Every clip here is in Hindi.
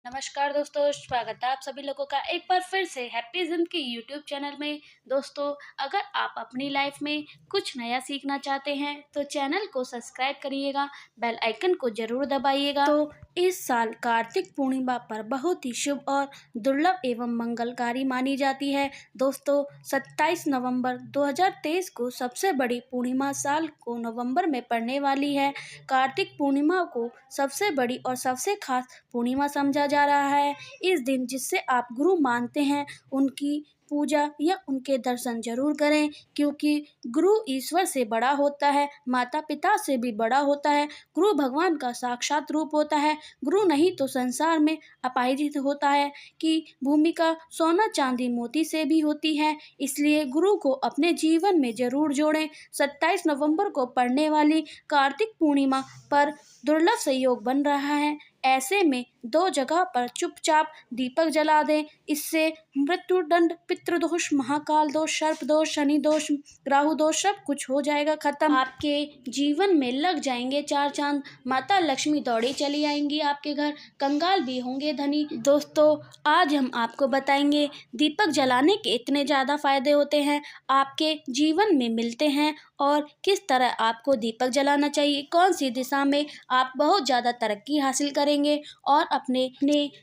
नमस्कार दोस्तों, स्वागत है आप सभी लोगों का एक बार फिर से हैप्पी ज़िंदगी यूट्यूब चैनल में। दोस्तों, अगर आप अपनी लाइफ में कुछ नया सीखना चाहते हैं तो चैनल को सब्सक्राइब करिएगा, बेल आइकन को ज़रूर दबाइएगा। तो इस साल कार्तिक पूर्णिमा पर बहुत ही शुभ और दुर्लभ एवं मंगलकारी मानी जाती है। दोस्तों, 27 नवंबर 2023 को सबसे बड़ी पूर्णिमा साल को नवंबर में पड़ने वाली है। कार्तिक पूर्णिमा को सबसे बड़ी और सबसे खास पूर्णिमा समझा जा रहा है। इस दिन जिससे आप गुरु मानते हैं उनकी पूजा या उनके दर्शन जरूर करें, क्योंकि गुरु ईश्वर से बड़ा होता है, माता पिता से भी बड़ा होता है। गुरु भगवान का साक्षात रूप होता है। गुरु नहीं तो संसार में अपाहिज होता है कि भूमि का सोना चांदी मोती से भी होती है। इसलिए गुरु को अपने जीवन में जरूर जोड़ें। 27 नवंबर को पड़ने वाली कार्तिक पूर्णिमा पर दुर्लभ संयोग बन रहा है। ऐसे में 2 जगह पर चुपचाप दीपक जला दें। इससे मृत्युदंड, पितृदोष, महाकाल दोष, सर्प दोष, शनि दोष, राहु दोष सब कुछ हो जाएगा खत्म। आपके जीवन में लग जाएंगे 4 चांद। माता लक्ष्मी दौड़ी चली आएंगी आपके घर, कंगाल भी होंगे धनी। दोस्तों, आज हम आपको बताएंगे दीपक जलाने के इतने ज़्यादा फायदे होते हैं, आपके जीवन में मिलते हैं, और किस तरह आपको दीपक जलाना चाहिए, कौन सी दिशा में आप बहुत ज़्यादा तरक्की हासिल करेंगे और अपने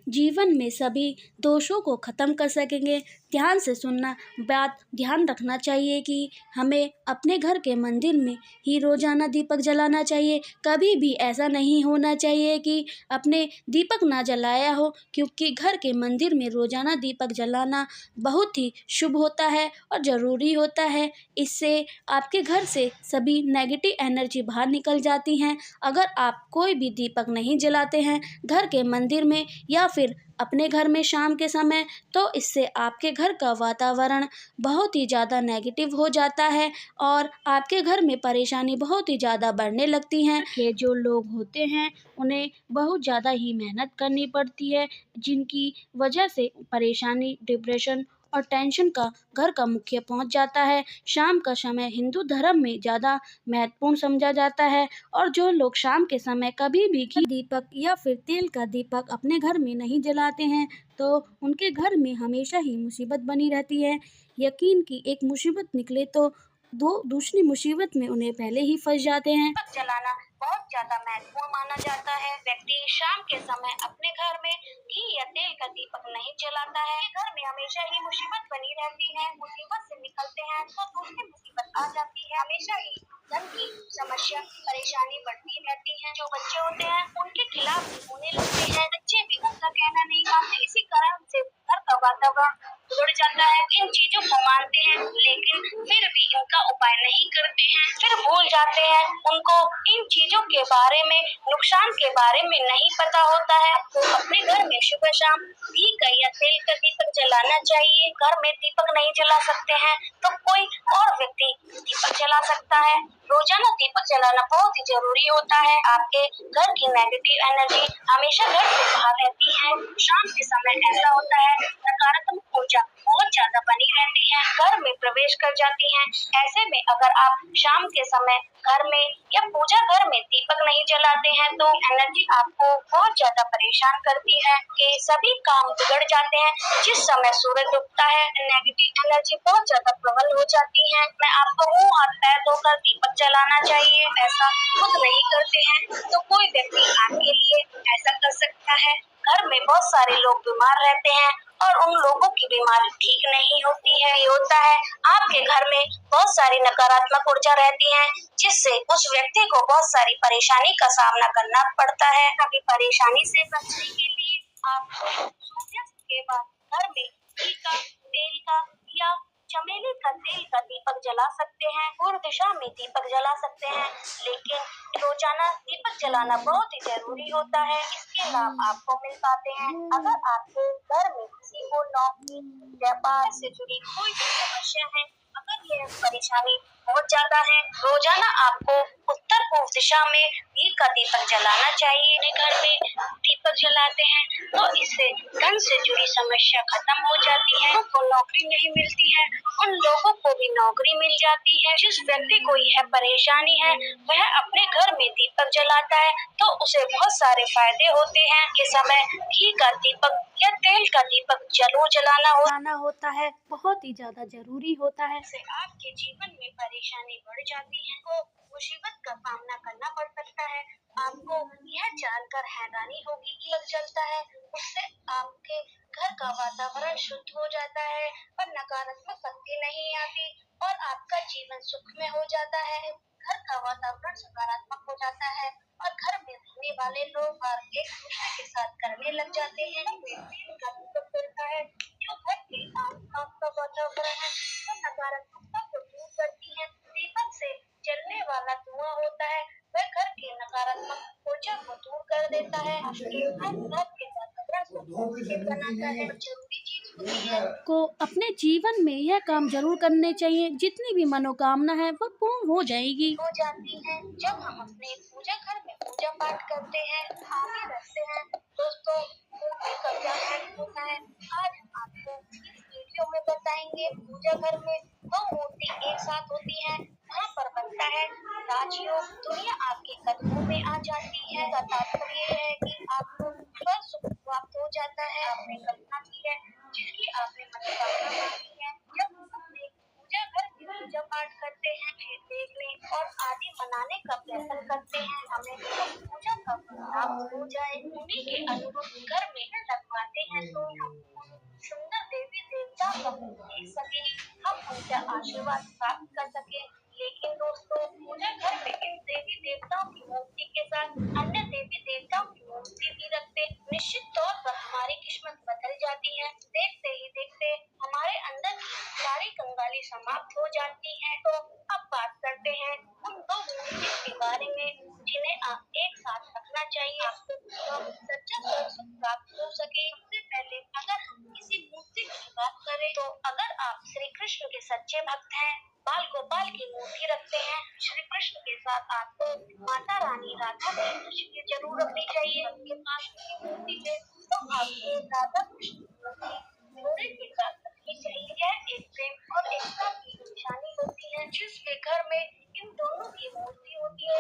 जीवन में सभी दोषों को ख़त्म कर सकेंगे। ध्यान से सुनना, बात ध्यान रखना चाहिए कि हमें अपने घर के मंदिर में ही रोज़ाना दीपक जलाना चाहिए। कभी भी ऐसा नहीं होना चाहिए कि अपने दीपक ना जलाया हो, क्योंकि घर के मंदिर में रोज़ाना दीपक जलाना बहुत ही शुभ होता है और ज़रूरी होता है। इससे आपके घर से सभी नेगेटिव एनर्जी बाहर निकल जाती हैं। अगर आप कोई भी दीपक नहीं जलाते हैं घर के मंदिर में या फिर अपने घर में शाम के समय, तो इससे आपके घर का वातावरण बहुत ही ज़्यादा नेगेटिव हो जाता है और आपके घर में परेशानी बहुत ही ज़्यादा बढ़ने लगती हैं। के जो लोग होते हैं उन्हें बहुत ज़्यादा ही मेहनत करनी पड़ती है, जिनकी वजह से परेशानी, डिप्रेशन और टेंशन का घर का मुखिया पहुंच जाता है। शाम का समय हिंदू धर्म में ज़्यादा महत्वपूर्ण समझा जाता है, और जो लोग शाम के समय कभी भी घी दीपक या फिर तेल का दीपक अपने घर में नहीं जलाते हैं तो उनके घर में हमेशा ही मुसीबत बनी रहती है। यकीन की एक मुसीबत निकले तो दूसरी मुसीबत में उन्हें पहले ही फंस जाते हैं। दीपक जलाना बहुत ज्यादा महत्वपूर्ण माना जाता है। व्यक्ति शाम के समय अपने घर में घी या तेल का दीपक नहीं जलाता है, घर में हमेशा ही मुसीबत बनी रहती है। मुसीबत से निकलते हैं तो दूसरी मुसीबत आ जाती है। हमेशा ही धन की समस्या, परेशानी बढ़ती रहती है। जो बच्चे होते हैं उनके खिलाफ भी होने लगते हैं। बच्चे भी उनका कहना नहीं मानते, इसी कारण से घर का वातावरण बिगड़ जाता है। इन चीजों को मानते हैं लेकिन फिर भी इनका उपाय नहीं करते हैं, फिर भूल जाते हैं। उनको इन चीजों के बारे में, नुकसान के बारे में नहीं पता होता है। तो अपने घर में सुबह शाम घी का या तेल का दीपक जलाना चाहिए। घर में दीपक नहीं जला सकते हैं तो कोई और व्यक्ति दीपक जला सकता है। रोजाना दीपक जलाना बहुत ही जरूरी होता है। आपके घर की नेगेटिव एनर्जी हमेशा घर से बाहर रहती है। शाम के समय ऐसा होता है, नकारात्मक ऊर्जा बहुत ज्यादा बनी रहती है, घर में प्रवेश कर जाती है। ऐसे में अगर आप शाम के समय घर में या पूजा घर में दीपक नहीं जलाते हैं तो एनर्जी आपको बहुत ज्यादा परेशान करती है कि सभी काम बिगड़ जाते हैं। जिस समय सूरज उगता है नेगेटिव एनर्जी बहुत ज्यादा प्रबल हो जाती है। मैं आपको मुंह हाथ पैर धोकर दीपक जलाना चाहिए, ऐसा खुद नहीं करते हैं तो कोई व्यक्ति आपके लिए ऐसा कर सकता है। घर में बहुत सारे लोग बीमार रहते हैं और उन लोगों की बीमारी ठीक नहीं होती है। ये होता है आपके घर में बहुत सारी नकारात्मक ऊर्जा रहती है, जिससे उस व्यक्ति को बहुत सारी परेशानी का सामना करना पड़ता है। कभी परेशानी से बचने के लिए आप सूर्यास्त के बाद घर में घी का, तेल का या चमेली का तेल का दीपक जला सकते हैं। पूर्व दिशा में दीपक जला सकते हैं, लेकिन रोजाना दीपक जलाना बहुत ही जरूरी होता है। इसके लाभ आपको मिल पाते हैं। अगर आपके घर में किसी को नौकरी, व्यापार से जुड़ी कोई भी समस्या है, अगर यह परेशानी बहुत ज्यादा है। रोजाना आपको उत्तर पूर्व दिशा में घी का दीपक जलाना चाहिए। अपने घर में दीपक जलाते हैं तो इससे धन से जुड़ी समस्या खत्म हो जाती है। उनको नौकरी नहीं मिलती है, उन लोगों को भी नौकरी मिल जाती है। जिस व्यक्ति को यह परेशानी है वह अपने घर में दीपक जलाता है तो उसे बहुत सारे फायदे होते हैं। के समय घी का दीपक या तेल का दीपक जरूर जलाना होता है, बहुत ही ज्यादा जरूरी होता है। से आपके जीवन में परेशानी बढ़ जाती है तो मुसीबत का सामना करना पड़ सकता है। आपको यह जानकर हैरानी होगी कि लग चलता है, उससे आपके घर का वातावरण शुद्ध हो जाता है और नकारात्मक शक्ति नहीं आती और आपका जीवन सुख में हो जाता है। घर का वातावरण सकारात्मक हो जाता है और घर में रहने वाले लोग और एक दूसरे के साथ करने लग जाते हैं। प्रेम का दीपक जलता है जो घर के आसपास का वातावरण है तो नकारात्मकता को दूर करती है। दीपक से जलने वाला धुआं होता है वह घर के नकारात्मक ऊर्जा को दूर कर देता है। आपके आसपास के वातावरण को पॉजिटिव बनाता है। जरूरी चीज होती है को अपने जीवन में यह काम जरूर करने चाहिए। जितनी भी मनोकामना है वो पूर्ण हो जाएगी। हो जाती है जब हम अपने पूजा घर में पूजा पाठ करते हैं, आगे रखते हैं। दोस्तों, मूर्ति का क्या महत्व होता है आज हम आपको इस वीडियो में बताएंगे। पूजा घर में दो मूर्ति एक साथ होती है, वहाँ पर बनता है राजयोग। दुनिया आपके कदमों में आ जाती है। का तात्पर्य यह है कि आपको फल सुख प्राप्त हो जाता है। आपने कल्पना की है जिसकी आपने मनोकामना मांगी है। जब हम अपने पूजा घर में पूजा पाठ करते हैं, फिर देखने और आदि मनाने का प्रयत्न करते हैं, हमें उस पूजा का प्राप्त हो जाए। उन्हीं के अनुरूप घर में लगवाते हैं तो हम उन सुंदर देवी देवता का मुख देख सके, हम उनका आशीर्वाद प्राप्त कर सके। लेकिन दोस्तों, पूजा घर में इन देवी देवताओं की मूर्ति के साथ अन्य देवी देवताओं की मूर्ति भी रखते हैं। निश्चित तौर पर हमारी किस्मत बदल जाती है। देखते ही देखते हमारे अंदर की सारी कंगाली समाप्त हो जाती है। तो अब बात करते हैं उन दो मूर्ति के बारे में जिन्हें आप एक साथ रखना चाहिए आपको सच्चा सुख प्राप्त हो सके। सबसे पहले अगर हम किसी मूर्ति की बात करें तो अगर आप श्री कृष्ण के सच्चे भक्त हैं, बाल गोपाल की मूर्ति रखते हैं, श्री कृष्ण के साथ आपको माता रानी राधा की तस्वीर जरूर रखनी चाहिए। आपके पास की मूर्ति है तो आपको राधा कृष्ण की मूर्ति जोड़े के साथ रखनी चाहिए। यह एक प्रेम और एकता की निशानी होती है। जिसके घर में इन दोनों की मूर्ति होती है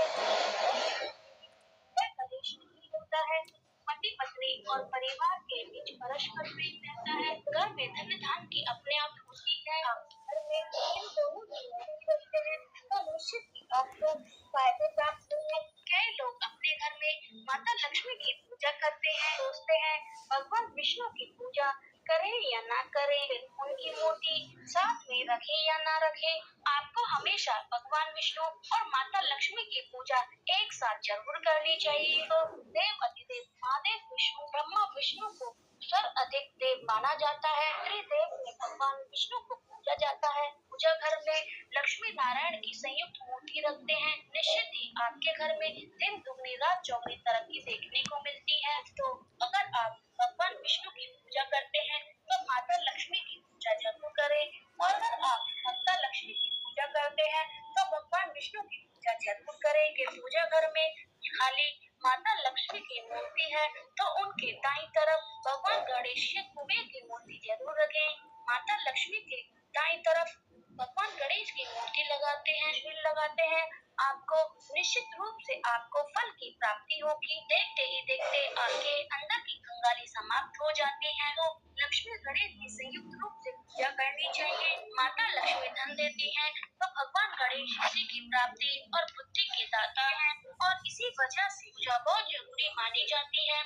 वह कलेश नहीं होता है। पति पत्नी और परिवार के बीच परस्पर प्रेम रहता है। घर में धन धान की अपने आप होती है। आप घर में इन दोनों की मूर्ति रखते हैं तो निश्चित ही आपको फायदे प्राप्त होंगे। कई लोग अपने घर में माता लक्ष्मी की पूजा करते हैं, सोचते हैं भगवान विष्णु की पूजा करें या ना करें, उनकी मूर्ति साथ में रखें या ना रखें। आपको हमेशा भगवान विष्णु और माता लक्ष्मी की पूजा एक साथ जरूर करनी चाहिए। तो देव अधिदेव महादेव विष्णु ब्रह्मा विष्णु को सर अधिक देव माना जाता है। त्रिदेव में भगवान विष्णु को पूजा जाता है। पूजा घर में लक्ष्मी नारायण की संयुक्त मूर्ति रखते हैं। निश्चित ही आपके घर में दिन दुगनी रात चौगनी तरक्की देखने को मिलती है। तो अगर आप भगवान विष्णु की पूजा करते हैं तो माता लक्ष्मी की पूजा जरूर करें और अगर आप माता लक्ष्मी की पूजा करते हैं तो भगवान विष्णु की पूजा जरूर करें। कि पूजा घर में खाली माता लक्ष्मी की मूर्ति है तो उनके दाईं तरफ भगवान गणेश या कुबेर की मूर्ति जरूर रखें। माता लक्ष्मी के दाईं तरफ भगवान गणेश की मूर्ति लगाते हैं आपको निश्चित रूप से आपको फल की प्राप्ति होगी। देखते ही देखते आपके अंदर की कंगाली समाप्त हो जाती है। तो लक्ष्मी गणेश की संयुक्त रूप से पूजा करनी चाहिए। माता लक्ष्मी धन देती है तो भगवान गणेश इसी की प्राप्ति और बुद्धि के दाता है और इसी वजह से पूजा बहुत जरूरी मानी जाती है।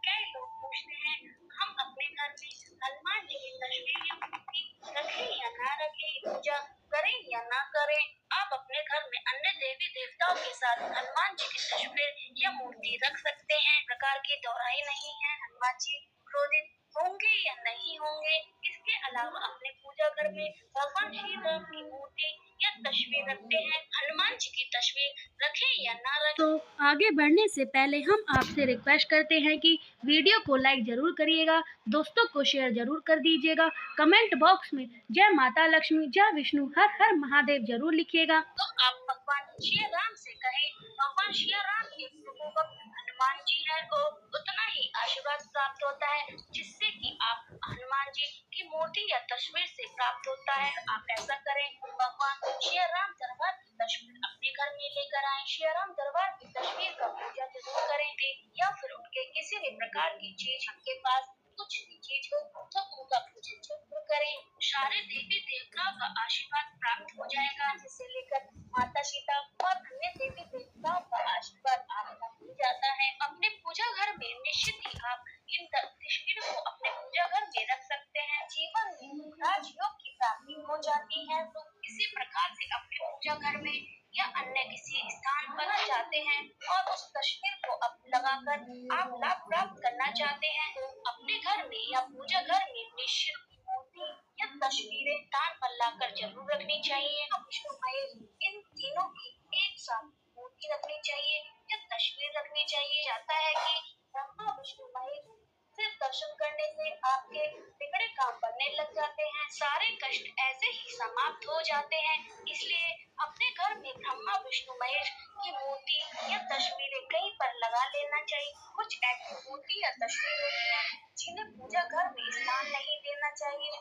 कई लोग पूछते हैं हम अपने घर में हनुमान जी की तस्वीर या मूर्ति रखें या ना रखें, पूजा करें या ना करें। आप अपने घर में अन्य देवी देवताओं के साथ हनुमान जी की तस्वीर या मूर्ति रख सकते हैं। प्रकार की दोहराई नहीं है हनुमान जी क्रोधित होंगे या नहीं होंगे, इसकी इसके अलावा अपने पूजा घर में भगवान श्री राम की मूर्ति या तस्वीर रखते हैं। हनुमान जी की तस्वीर रखें या ना रखें। तो आगे बढ़ने से पहले हम आपसे रिक्वेस्ट करते हैं कि वीडियो को लाइक जरूर करिएगा, दोस्तों को शेयर जरूर कर दीजिएगा, कमेंट बॉक्स में जय माता लक्ष्मी, जय विष्णु, हर हर महादेव जरूर लिखिएगा। तो आप भगवान श्री राम से कहें, भगवान श्री राम के प्रभु भक्त हनुमान जी है को उतना ही आशीर्वाद प्राप्त होता है, जिससे कि आप हनुमान जी की मूर्ति या तस्वीर से प्राप्त होता है। आप ऐसा करें, भगवान श्री राम दरबार की तस्वीर अपने घर में लेकर आए, श्री राम दरबार की तस्वीर का पूजा जरूर करेंगे, या फिर उनके किसी भी प्रकार की चीज आपके पास कुछ भी चीज हो तो उनका पूजन जरूर करें। सारे देवी देवताओं का आशीर्वाद प्राप्त हो जाएगा, जिसे लेकर माता सीता और अन्य देवी देवताओं का आशीर्वाद आपको मिल जाता है। अपने पूजा घर में निश्चित ही आप इन तस्वीरों को अपने पूजा घर में रख सकते हैं। जीवन में राजयोग की प्राप्ति हो जाती है, तो इसी प्रकार से अपने पूजा घर में या अन्य किसी स्थान पर जाते हैं और उस तस्वीर को अब लगाकर आप लाभ प्राप्त करना चाहते हैं, तो अपने घर में या पूजा घर में निश्चित मूर्ति या तस्वीरें स्थान पर लाकर जरूर रखनी चाहिए। विष्णु महेश इन तीनों की एक साथ मूर्ति रखनी चाहिए या तस्वीर रखनी चाहिए। जाता है कि ब्रह्मा विष्णु महेश सिर्फ दर्शन करने से आपके बिगड़े काम बनने लग जाते हैं, सारे कष्ट ऐसे ही समाप्त हो जाते हैं। इसलिए अपने घर में ब्रह्मा विष्णु महेश की मूर्ति या तस्वीरें कहीं पर लगा लेना चाहिए। कुछ ऐसी मूर्ति या तस्वीर होती है जिन्हें पूजा घर में स्थान नहीं देना चाहिए।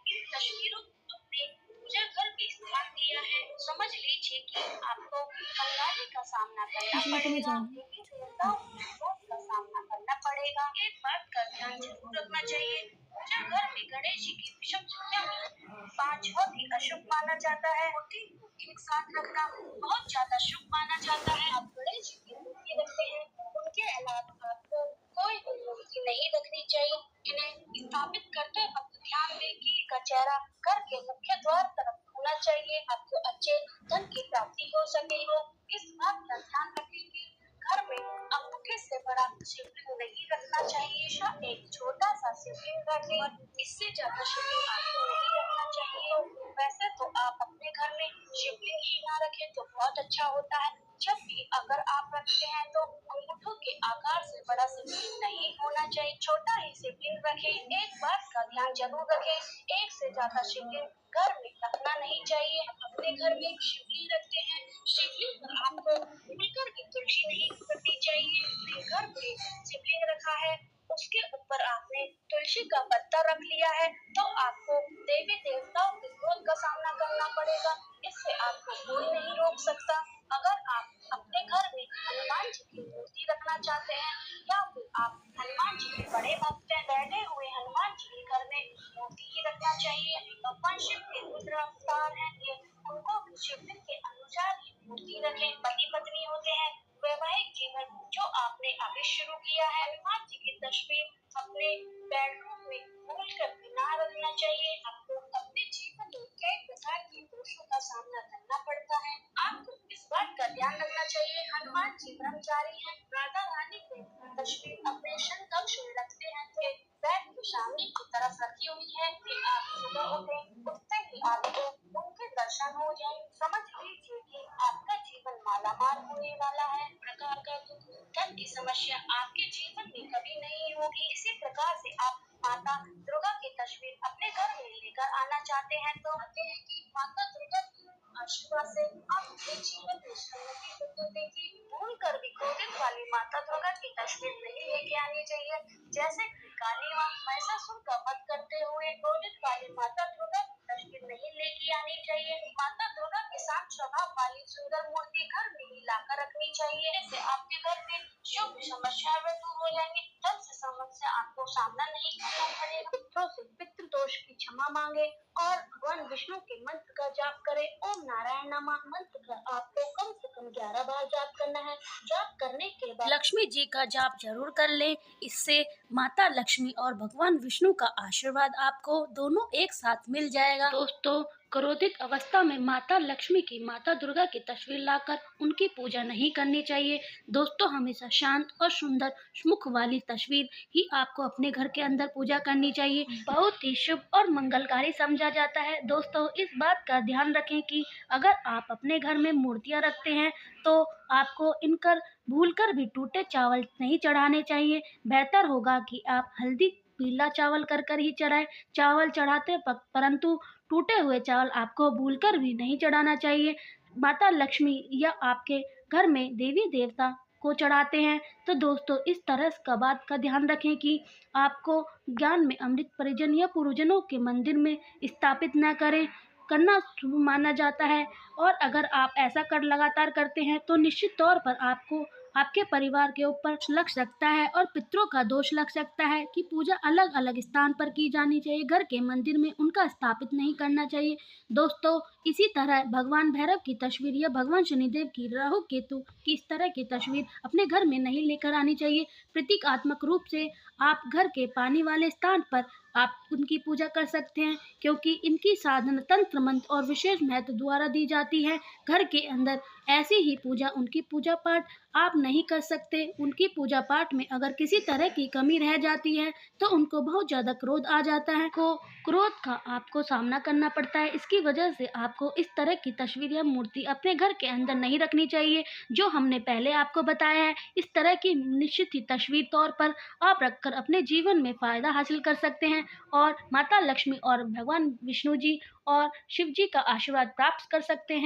इन तस्वीरों को अपने पूजा घर में स्थान दिया है, समझ लीजिए कि आपको कंगाली का सामना करना पड़ेगा, देवी देवताओं के क्रोध का सामना करना पड़ेगा। एक बात का ध्यान जरूर रखना चाहिए, पूजा घर में गणेश जी की विषम संख्या में 5 बहुत ही अशुभ माना जाता है। मूर्ति को एक साथ रखना बहुत ज्यादा शुभ माना जाता है। आप गणेश जी की मूर्ति रखते हैं, उनके अलावा आपको कोई भी मूर्ति नहीं रखनी चाहिए। इन्हें स्थापित करते वक्त ध्यान दें कि इनका चेहरा घर के मुख्य द्वार तरफ होना चाहिए, आपको अच्छे धन की प्राप्ति हो सके। हो इस बात का ध्यान रखें कि घर में अंगूठे से बड़ा शिवलिंग नहीं रखना चाहिए, एक छोटा सा शिवलिंग रखें और इससे ज्यादा शिवलिंग आपको नहीं रखना चाहिए। वैसे तो आप अपने घर में शिवलिंग ही ना रखें तो बहुत अच्छा होता है। जब भी अगर आप रखते हैं तो अंगूठों के आकार से बड़ा शिवलिंग नहीं होना चाहिए, छोटा ही शिवलिंग रखें। एक बात का ध्यान जरूर रखें, एक से ज्यादा शिवलिंग घर में रखना नहीं चाहिए। अपने घर में शिवलिंग रखते हैं, शिवलिंग पर आपको भूलकर भी तुलसी नहीं रखनी चाहिए। अपने घर पे शिवलिंग रखा है, उसके ऊपर आपने तुलसी का पत्ता रख लिया है, तो आपको देवी देवताओं के क्रोध का सामना करना पड़ेगा। इससे आपको कोई नहीं रोक सकता। अगर आप अपने घर में हनुमान जी की मूर्ति रखना चाहते हैं या फिर आप हनुमान जी के बड़े भक्त हैं, बैठे हुए हनुमान जी के घर में मूर्ति ही रखना चाहिए। भगवान शिव के रुद्र अवतार हैं ये, उनको भी शिवलिंग के अनुसार ही मूर्ति रखें। पति पत्नी होते हैं, वैवाहिक जीवन जो आपने अभी शुरू किया है, हनुमान जी की तस्वीर अपने बेडरूम में भूल कर भी ना रखना चाहिए। आपको अपने जीवन में कई प्रकार के दोषों का सामना करना पड़ता है, आपको इस बात का ध्यान रखना चाहिए। हनुमान जी ब्रह्मचारी हैं, राधा रानी की तस्वीर अपने शन कक्ष में रखते हैं, तो बेड के सामने की तरफ रखी हुई है कि आप सुबह उठते ही आपको उनके दर्शन हो जाए। समझ लीजिए कि आपका जीवन मालामाल होने वाला है। प्रकार का दुख, धन की समस्या आपके जीवन में कभी नहीं होगी। इसी प्रकार से आप माता दुर्गा की तस्वीर अपने घर में लेकर आना चाहते हैं, तो कहते हैं कि माता दुर्गा की आशीर्वाद से आपके जीवन में समृद्धि होती देगी। भूल कर भी क्रोधित वाली माता दुर्गा की तस्वीर नहीं लेके आनी चाहिए, जैसे कि काली माँ महिषासुर का वध करते हुए क्रोधित वाली माता दुर्गा की तस्वीर नहीं लेके आनी चाहिए। माता दुर्गा के शांत स्वभाव वाली सुंदर मूर्ति घर में ही लाकर रखनी चाहिए, इससे आपके घर में शुभ समस्याएं दूर हो जाएंगी, धन से समस्या आपको सामना नहीं करना पड़ेगा। पितरों से पितृ दोष की क्षमा मांगे और भगवान विष्णु के मंत्र का जाप करें। ओम नारायण नमः मंत्र का आपको कम से कम 11 बार जाप करना है। जाप करने के बाद लक्ष्मी जी का जाप जरूर कर लें, इससे माता लक्ष्मी और भगवान विष्णु का आशीर्वाद आपको दोनों एक साथ मिल जाएगा। दोस्तों, क्रोधित अवस्था में माता लक्ष्मी की, माता दुर्गा की तस्वीर लाकर उनकी पूजा नहीं करनी चाहिए। दोस्तों, हमेशा शांत और सुंदर मुख वाली तस्वीर ही आपको अपने घर के अंदर पूजा करनी चाहिए। बहुत ही शुभ और मंगलकारी समझा जाता है। दोस्तों, इस बात का ध्यान रखें कि अगर आप अपने घर में मूर्तियां रखते हैं तो आपको इनकर भूलकर भी टूटे चावल नहीं चढ़ाने चाहिए। बेहतर होगा कि आप हल्दी पीला चावल कर ही चढ़ाएं। चावल चढ़ाते वक्त परंतु टूटे हुए चावल आपको भूलकर भी नहीं चढ़ाना चाहिए। माता लक्ष्मी या आपके घर में देवी देवता को चढ़ाते हैं तो दोस्तों, इस तरह का बात का ध्यान रखें कि आपको ज्ञान में अमृत परिजन या पुरुजनों के मंदिर में स्थापित न करें, करना शुभ माना जाता है। और अगर आप ऐसा कर लगातार करते हैं तो निश्चित तौर पर आपको आपके परिवार के ऊपर लग सकता है और पितरों का दोष लग सकता है कि पूजा अलग अलग स्थान पर की जानी चाहिए, घर के मंदिर में उनका स्थापित नहीं करना चाहिए। दोस्तों, इसी तरह भगवान भैरव की तस्वीर या भगवान शनिदेव की, राहु केतु की इस तरह की तस्वीर अपने घर में नहीं लेकर आनी चाहिए। प्रतीकात्मक रूप से आप घर के पानी वाले स्थान पर आप उनकी पूजा कर सकते हैं, क्योंकि इनकी साधना तंत्र मंत्र और विशेष महत्व द्वारा दी जाती है। घर के अंदर ऐसी ही पूजा, उनकी पूजा पाठ आप नहीं कर सकते। उनकी पूजा पाठ में अगर किसी तरह की कमी रह जाती है तो उनको बहुत ज़्यादा क्रोध आ जाता है। क्रोध का आपको सामना करना पड़ता है। इसकी वजह से आपको इस तरह की तस्वीर या मूर्ति अपने घर के अंदर नहीं रखनी चाहिए। जो हमने पहले आपको बताया है, इस तरह की निश्चित ही तस्वीर तौर पर आप रखकर अपने जीवन में फ़ायदा हासिल कर सकते हैं और माता लक्ष्मी और भगवान विष्णु जी और शिव जी का आशीर्वाद प्राप्त कर सकते हैं।